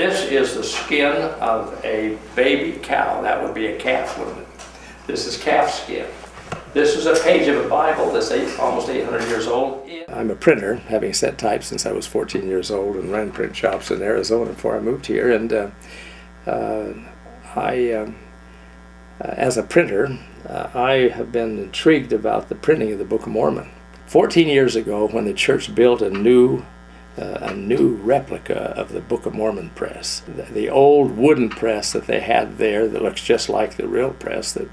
This is the skin of a baby cow. That would be a calf, wouldn't it? This is calf skin. This is a page of a Bible that's almost 800 years old. I'm a printer, having set type since I was 14 years old and ran print shops in Arizona before I moved here. And as a printer, I have been intrigued about the printing of the Book of Mormon. 14 years ago, when the church built a new replica of the Book of Mormon press, the old wooden press that they had there that looks just like the real press that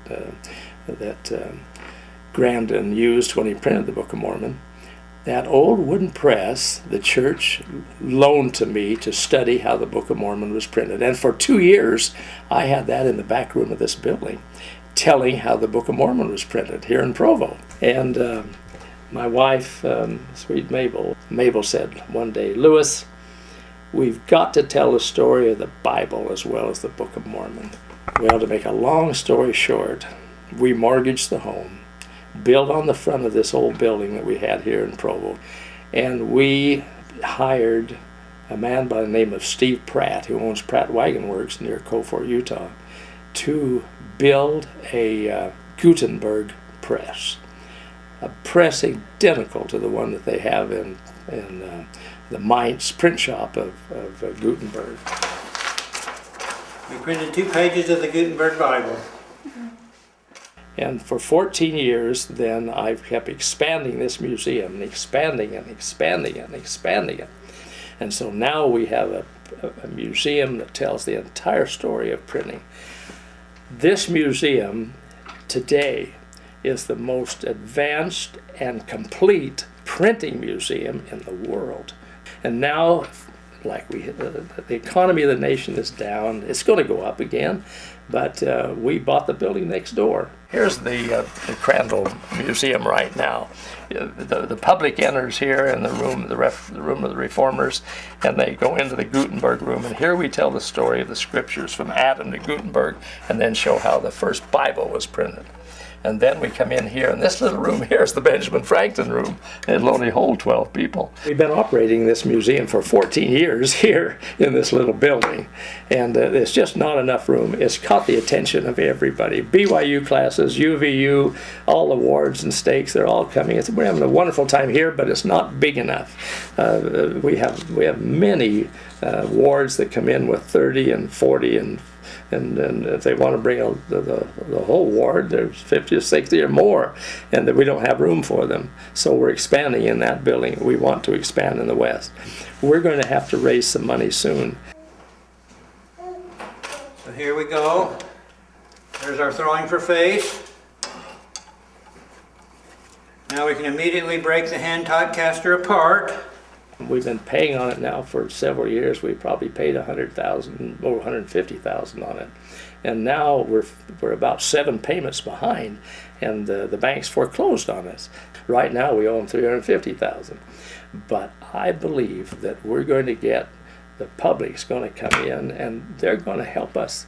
Crandall used when he printed the Book of Mormon, that old wooden press the church loaned to me to study how the Book of Mormon was printed. And for 2 years, I had that in the back room of this building, telling how the Book of Mormon was printed here in Provo. And my wife, sweet Mabel said one day, "Lewis, we've got to tell the story of the Bible as well as the Book of Mormon." Well, to make a long story short, we mortgaged the home, built on the front of this old building that we had here in Provo, and we hired a man by the name of Steve Pratt, who owns Pratt Wagon Works near Beaufort, Utah, to build a Gutenberg press. A press identical to the one that they have in the Mainz print shop of Gutenberg. We printed 2 pages of the Gutenberg Bible. And for 14 years, then, I've kept expanding this museum, and expanding it, and expanding it, and expanding it. And so now we have a museum that tells the entire story of printing. This museum today is the most advanced and complete printing museum in the world. And now, like the economy of the nation is down, it's going to go up again, but we bought the building next door. Here's the Crandall Museum right now. The public enters here in the room of the reformers, and they go into the Gutenberg room, and here we tell the story of the scriptures from Adam to Gutenberg, and then show how the first Bible was printed. And then we come in here, and this little room here is the Benjamin Franklin room. It'll only hold 12 people. We've been operating this museum for 14 years here in this little building, and there's just not enough room. It's caught the attention of everybody. BYU classes, UVU, all the wards and stakes, they're all coming. We're having a wonderful time here, but it's not big enough. We have many wards that come in with 30 and 40 and if they want to bring the whole ward, there's 50 or 60 or more, and that we don't have room for them. So we're expanding in that building. We want to expand in the west. We're going to have to raise some money soon. So here we go. There's our throwing for face. Now we can immediately break the hand typecaster apart. We've been paying on it now for several years. We probably paid $100,000, over $150,000 on it, and now we're about 7 payments behind, and the bank's foreclosed on us. Right now we owe them $350,000, but I believe that we're going to get the public's going to come in, and they're going to help us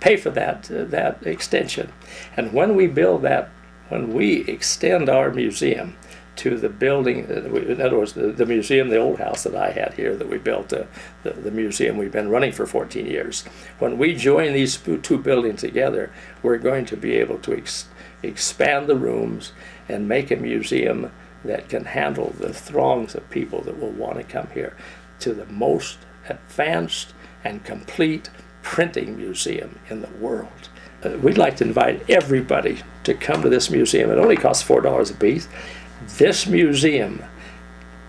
pay for that extension. And when we build that, when we extend our museum to the building, in other words, the museum, the old house that I had here that we built, the museum we've been running for 14 years. When we join these 2 buildings together, we're going to be able to expand the rooms and make a museum that can handle the throngs of people that will want to come here to the most advanced and complete printing museum in the world. We'd like to invite everybody to come to this museum. It only costs $4 a piece. This museum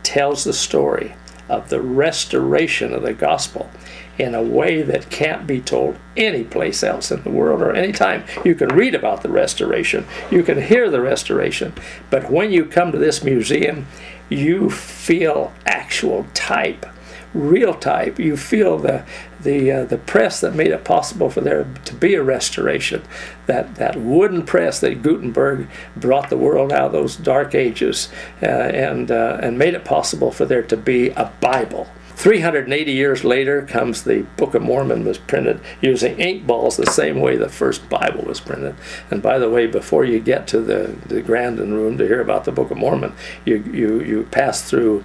tells the story of the restoration of the gospel in a way that can't be told anyplace else in the world or any time. You can read about the restoration, you can hear the restoration, but when you come to this museum, you feel actual type, real type. You feel the press that made it possible for there to be a restoration. That wooden press that Gutenberg brought the world out of those dark ages and made it possible for there to be a Bible. 380 years later comes the Book of Mormon was printed using ink balls the same way the first Bible was printed. And by the way, before you get to the Crandall room to hear about the Book of Mormon, you pass through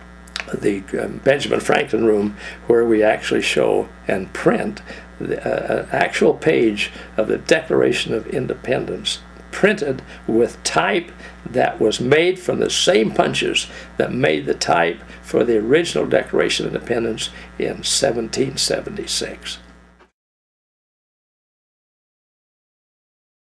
the Benjamin Franklin room, where we actually show and print an actual page of the Declaration of Independence, printed with type that was made from the same punches that made the type for the original Declaration of Independence in 1776.